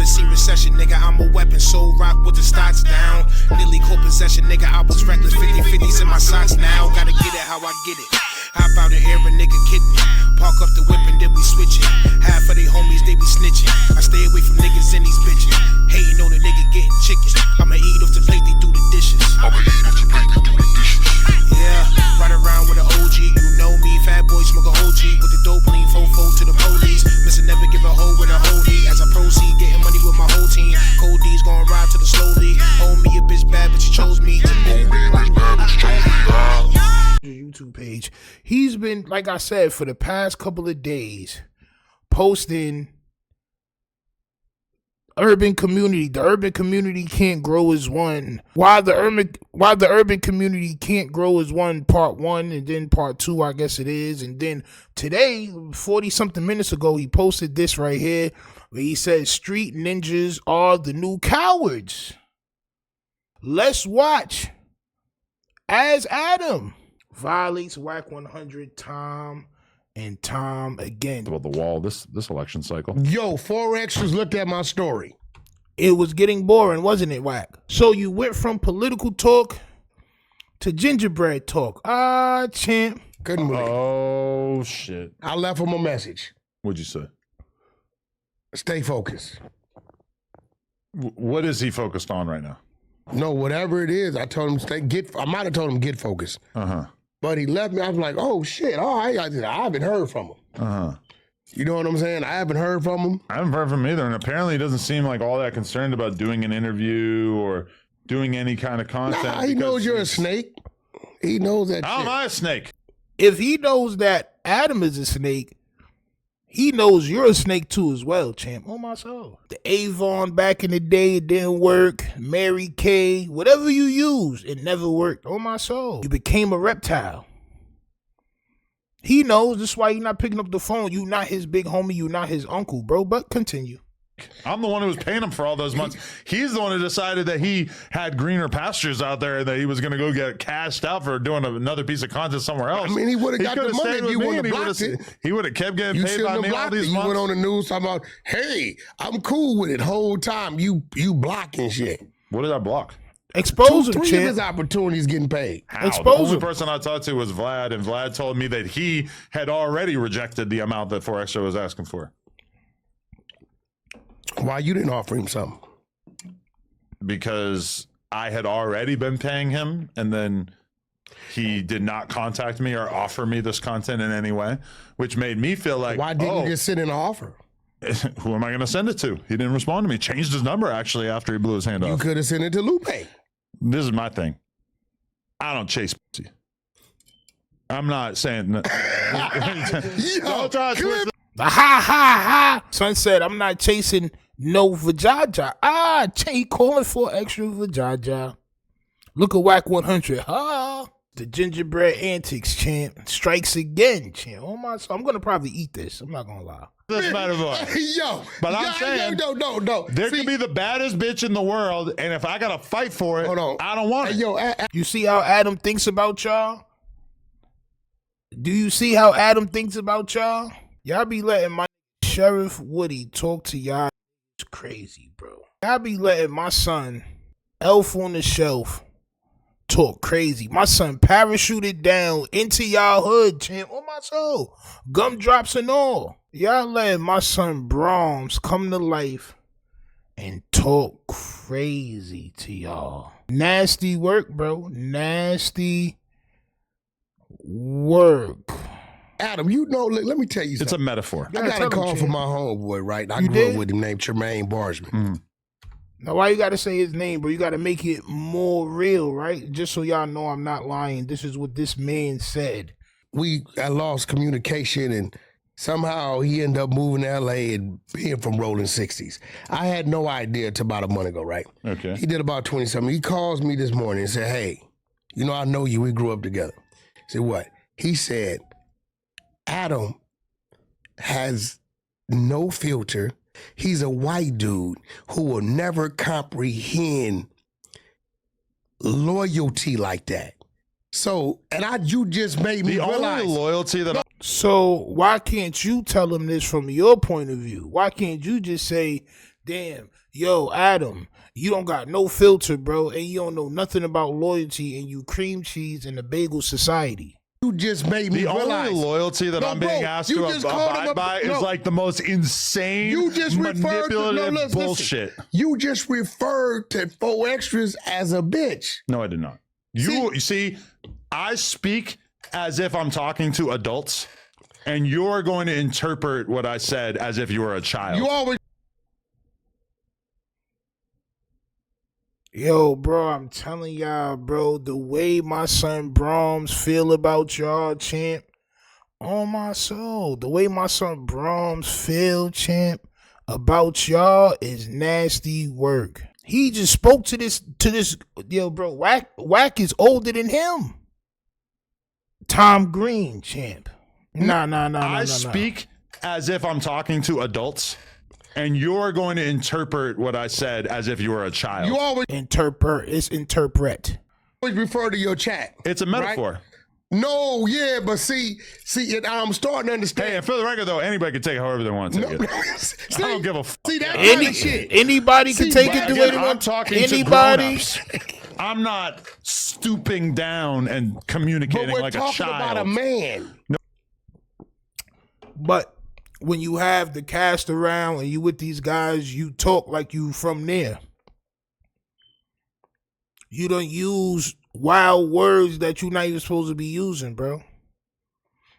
see recession, nigga, I'm a weapon. So rock with the stocks down. Nearly caught possession, nigga, I was reckless. 50-50s in my socks now. Gotta get it how I get it. Hop out the air, a nigga kid me. Park up the whip and then we switch it. Half of they homies, they be snitching. I stay away from niggas and these bitches. Hating on the nigga getting chicken. I'ma eat off the plate, they do the dishes. Yeah, ride around with an OG, you know me. Fat boy smoke a OG with the dope lean fofo to the police. Missing never give a hoe with a holy. As I proceed, getting money with my whole team. Cold D's gon' ride to the slowly. Oh me a bitch bad, but she chose me. YouTube page. He's been, like I said, for the past couple of days, posting urban community. The urban community can't grow as one. Why the urban community can't grow as one, part 1, and then part 2, I guess it is. And then today, 40 something minutes ago, he posted this right here where he said street ninjas are the new cowards. Let's watch as Adam violates Wack 100 time and time again. About the wall this election cycle. Yo, 4 extras looked at my story. It was getting boring, wasn't it, Wack? So you went from political talk to gingerbread talk. Ah, champ. Couldn't believe it. Oh, shit. I left him a message. What'd you say? Stay focused. What is he focused on right now? No, whatever it is, I told him I might have told him get focused. But he left me. I was like, oh shit, all right. I haven't heard from him. You know what I'm saying? I haven't heard from him. I haven't heard from him either. And apparently he doesn't seem like all that concerned about doing an interview or doing any kind of content. Nah, he knows you're a snake. He knows that. How am I a snake? If he knows that Adam is a snake, he knows you're a snake too as well, champ. On my soul. The Avon back in the day, it didn't work. Mary Kay, whatever you used, it never worked. On my soul. You became a reptile. He knows. That's why you're not picking up the phone. You not his big homie. You not his uncle, bro. But continue. I'm the one who was paying him for all those months. He's the one who decided that he had greener pastures out there and that he was going to go get cashed out for doing another piece of content somewhere else. I mean, he would have got the money if you wouldn't have blocked it. He would have kept getting paid by me all these months. You went on the news talking about, hey, I'm cool with it. Whole time you blocking shit. What did I block? Expose him, Three champ. of his opportunities getting paid. How? The only person I talked to was Vlad, and Vlad told me that he had already rejected the amount that 4Extra was asking for. Why you didn't offer him something? Because I had already been paying him, and then he did not contact me or offer me this content in any way, which made me feel like, why didn't you just send in an offer? Who am I going to send it to? He didn't respond to me. Changed his number, actually, after he blew his hand off. You could have sent it to Lupe. This is my thing. I don't chase pussy. I'm not saying... Don't try to twist Ha ha ha! Son said, I'm not chasing no vajaja. Ah, he calling for extra vajaja. Look at Wack 100. Ha! The gingerbread antics, champ. Strikes again, champ. Oh my, so I'm going to probably eat this. I'm not going to lie. this metaphor. Yo, But I'm saying, no. There could be the baddest bitch in the world, and if I got to fight for it, I don't want it. Yo, you see how Adam thinks about y'all? Do you see how Adam thinks about y'all? Y'all be letting my Sheriff Woody talk to y'all. It's crazy, bro. Y'all be letting my son, Elf on the Shelf, talk crazy. My son parachuted down into y'all hood, champ. On my soul. Gumdrops and all. Y'all letting my son Brahms come to life and talk crazy to y'all. Nasty work, bro. Nasty work. Adam, you know, let me tell you something. It's a metaphor. I got a call from my homeboy, right? I grew up with him named Tremaine Barsman. Now, why you got to say his name, bro? You got to make it more real, right? Just so y'all know I'm not lying. This is what this man said. I lost communication, and somehow he ended up moving to L.A. and being from Rolling 60s. I had no idea until about a month ago, right? Okay. He did about 20-something. He calls me this morning and said, hey, you know, I know you. We grew up together. I said, what? He said, Adam has no filter. He's a white dude who will never comprehend loyalty like that. So, you just made me realize. The only loyalty that So why can't you tell him this from your point of view? Why can't you just say Damn, yo, Adam, you don't got no filter, bro, and you don't know nothing about loyalty, and you cream cheese in the bagel society. You just made me The realize. only loyalty that I'm being asked to abide by is like the most insane, You just manipulative bullshit. You just referred to 4 extras as a bitch. No, I did not. You see, I speak as if I'm talking to adults, and you're going to interpret what I said as if you were a child. You always. Yo, bro, I'm telling y'all, bro, the way my son Brahms feel about y'all, champ, on my soul, the way my son Brahms feel, champ, about y'all is nasty work. He just spoke to this, yo, bro, Wack is older than him. Tom Green, champ. Nah. I speak as if I'm talking to adults, and you're going to interpret what I said as if you were a child. You always interpret. Refer to your chat. It's a metaphor. Right? No, yeah, but see, I'm starting to understand. Hey, and for the record, though, anybody can take it however they want to take it. See, I don't give a fuck. See that kind of shit. Anybody can take it the way they I'm want. talking Anybody. to grown-ups. I'm not stooping down and But communicating we're like a talking child. about a man. But when you have the cast around and you with these guys, you talk like you from there. You don't use wild words that you're not even supposed to be using, bro.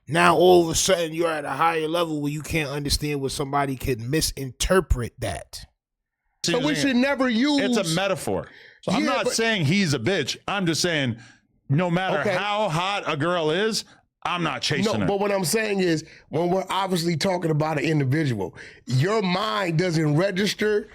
Now all of a sudden you're at a higher level where you can't understand what somebody could misinterpret that. So we should never use. It's a metaphor. So I'm not saying he's a bitch. I'm just saying no matter how hot a girl is, I'm not chasing her. But what I'm saying is, when we're obviously talking about an individual, your mind doesn't register.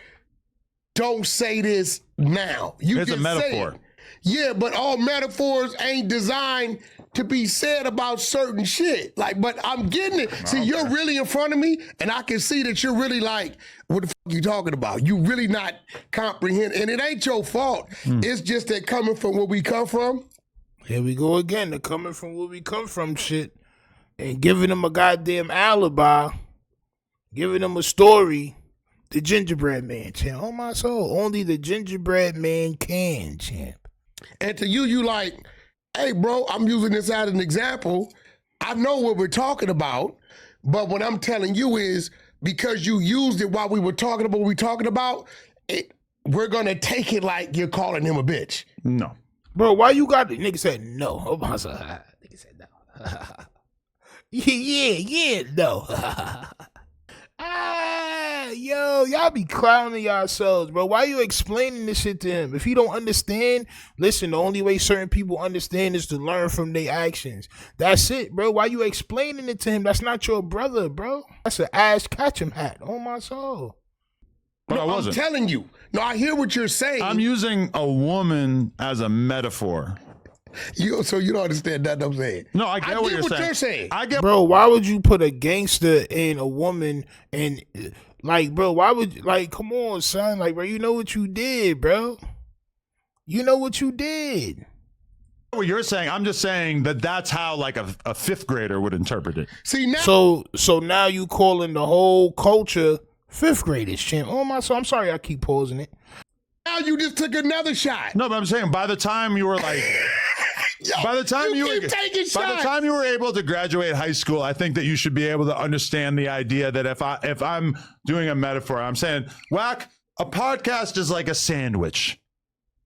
Don't say this now. You It's a just say metaphor. it. Yeah, but all metaphors ain't designed to be said about certain shit. Like, but I'm getting it. See, you're really in front of me, and I can see that you're really like, what the fuck you talking about? You really not comprehending. And it ain't your fault. It's just that coming from where we come from. Here we go again, the coming from where we come from shit. And giving them a goddamn alibi. Giving them a story. The gingerbread man, champ. Oh my soul. Only the gingerbread man can, champ. And to you like, hey, bro, I'm using this as an example. I know what we're talking about, but what I'm telling you is because you used it while we were talking about what we're talking about, we're going to take it like you're calling him a bitch. No. Bro, why you got the nigga said no? Oh my soul. Nigga said no. yeah, no. Yo, y'all be clowning yourselves, bro. Why you explaining this shit to him? If he don't understand, listen, the only way certain people understand is to learn from their actions. That's it, bro. Why you explaining it to him? That's not your brother, bro. That's an Ash Ketchum hat. Oh my soul. But No, I wasn't. I'm telling you. No, I hear what you're saying. I'm using a woman as a metaphor. So you don't understand that I'm saying. No, I get what you're saying. I get. Bro, why would you put a gangster in a woman and like, bro, why would, like, come on, son. Like, bro, you know what you did, bro. You know what you did. What you're saying, I'm just saying that that's how like a fifth grader would interpret it. See now. So now you calling the whole culture fifth graders, champ. Oh my soul. I'm sorry I keep pausing it. Now you just took another shot. No, but I'm saying by the time you were like, by the time you were able to graduate high school, I think that you should be able to understand the idea that if I'm doing a metaphor, I'm saying, Wack, a podcast is like a sandwich.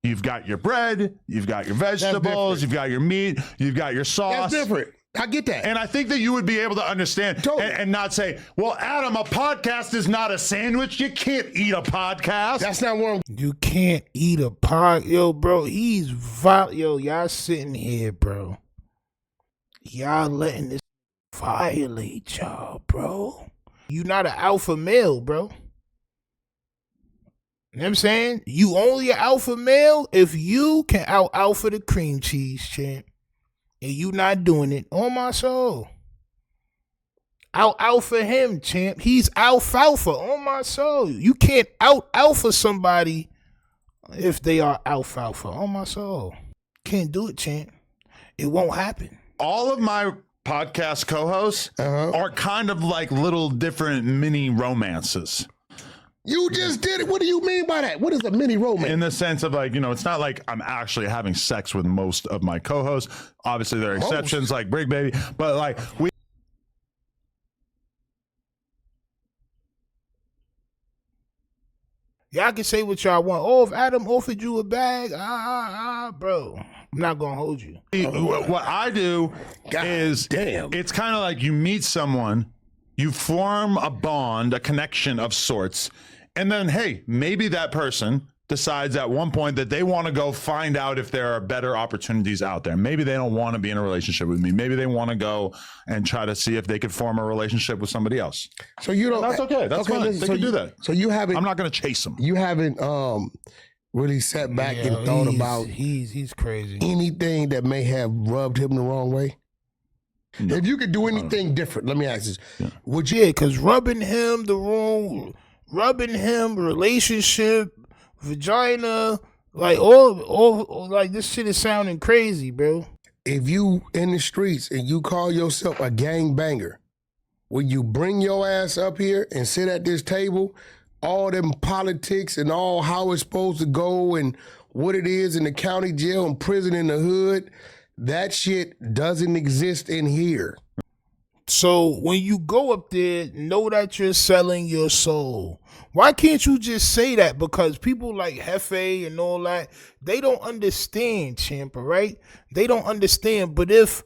You've got your bread, you've got your vegetables, you've got your meat, you've got your sauce. That's different. I get that. And I think that you would be able to understand and not say, well, Adam, a podcast is not a sandwich. You can't eat a podcast. That's not one. You can't eat a pod. Yo, bro, he's yo, y'all sitting here, bro. Y'all letting this violate y'all, bro. You not an alpha male, bro. You know what I'm saying? You only an alpha male if you can out alpha the cream cheese, champ. And you not doing it. On my soul. Out alpha him, champ. He's alfalfa. On my soul. You can't out alpha somebody if they are alfalfa. On my soul. Can't do it, champ. It won't happen. All of my podcast co-hosts are kind of like little different mini romances. You just did it. What do you mean by that? What is a mini romance? In the sense of like, it's not like I'm actually having sex with most of my co-hosts. Obviously, there are exceptions like Brig Baby, but like we. Y'all can say what y'all want. Oh, if Adam offered you a bag, bro, I'm not gonna hold you. What I do is, damn, it's kind of like you meet someone, you form a bond, a connection of sorts, and then, hey, maybe that person decides at one point that they want to go find out if there are better opportunities out there. Maybe they don't want to be in a relationship with me. Maybe they want to go and try to see if they could form a relationship with somebody else. So you don't. And that's okay. That's fine. They can do that. So you haven't. I'm not going to chase them. You haven't really sat back and thought about he's crazy. Anything that may have rubbed him the wrong way. No, if you could do anything different, let me ask this: would you? Yeah, because rubbing him relationship. Vagina, like all like this shit is sounding crazy, bro. If you in the streets and you call yourself a gang banger, will you bring your ass up here and sit at this table, all them politics and all how it's supposed to go and what it is in the county jail and prison in the hood? That shit doesn't exist in here. So when you go up there, know that you're selling your soul. Why can't you just say that? Because people like Hefe and all that, they don't understand, champ, all right? They don't understand. But if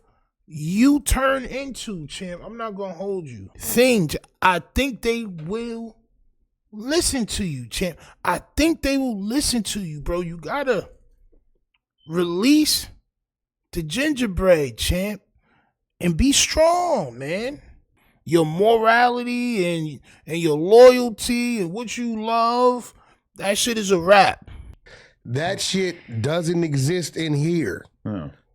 you turn into, champ, I'm not going to hold you. I think they will listen to you, champ. I think they will listen to you, bro. You got to release the gingerbread, champ, and be strong, man. Your morality and your loyalty and what you love, that shit is a wrap. That shit doesn't exist in here.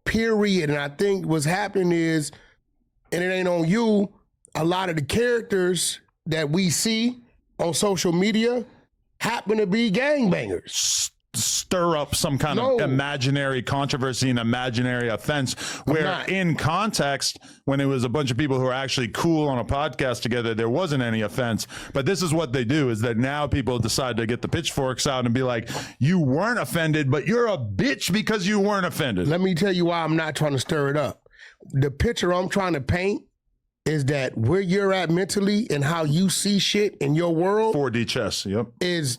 Period. And I think what's happening is, and it ain't on you, a lot of the characters that we see on social media happen to be gangbangers. Stir up some kind of imaginary controversy and imaginary offense where in context, when it was a bunch of people who are actually cool on a podcast together, there wasn't any offense. But this is what they do, is that now people decide to get the pitchforks out and be like, you weren't offended, but you're a bitch because you weren't offended. Let me tell you why I'm not trying to stir it up. The picture I'm trying to paint is that where you're at mentally and how you see shit in your world 4D chess, is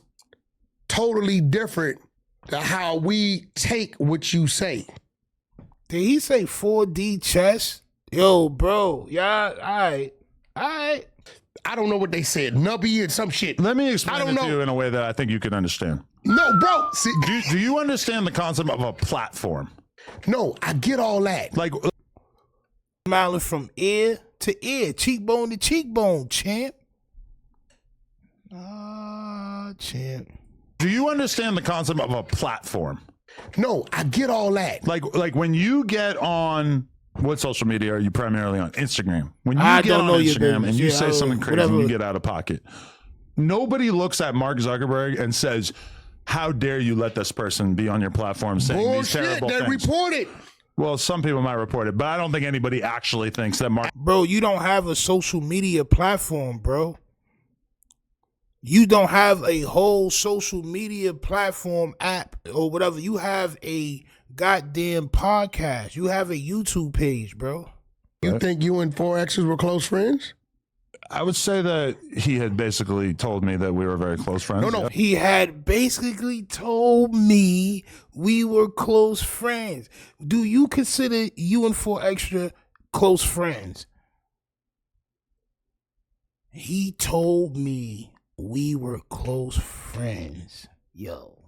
totally different to how we take what you say. Did he say 4D chess? Yo, bro. Yeah, all right. I don't know what they said. Nubby and some shit. Let me explain it to you in a way that I think you can understand. No, bro. See, do you understand the concept of a platform? No, I get all that. Like smiling from ear to ear, cheekbone to cheekbone, champ. Champ. Do you understand the concept of a platform? No, I get all that. Like when you get on, what social media are you primarily on? Instagram. When you get on Instagram and you say something crazy and you get out of pocket, nobody looks at Mark Zuckerberg and says, how dare you let this person be on your platform saying these terrible things? Report it. Well, some people might report it, but I don't think anybody actually thinks that Mark... Bro, you don't have a social media platform, bro. You don't have a whole social media platform app or whatever. You have a goddamn podcast. You have a YouTube page, bro. You think you and 4X's were close friends? I would say that he had basically told me that we were very close friends. No. He had basically told me we were close friends. Do you consider you and 4Extra close friends? He told me we were close friends. Yo.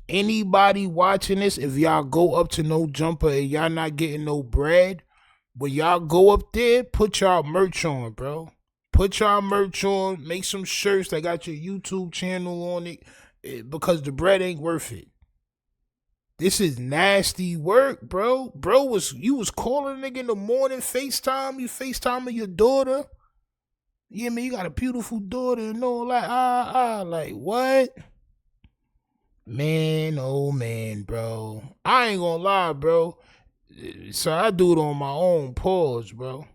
Anybody watching this, if y'all go up to No Jumper and y'all not getting no bread, when y'all go up there, put y'all merch on, bro. Put y'all merch on. Make some shirts that got your YouTube channel on it, because the bread ain't worth it. This is nasty work, bro. You was calling a nigga in the morning, FaceTime. You FaceTiming your daughter. Yeah, man, you got a beautiful daughter and all that. Like, what? Man, oh man, bro. I ain't gonna lie, bro. So I do it on my own pause, bro.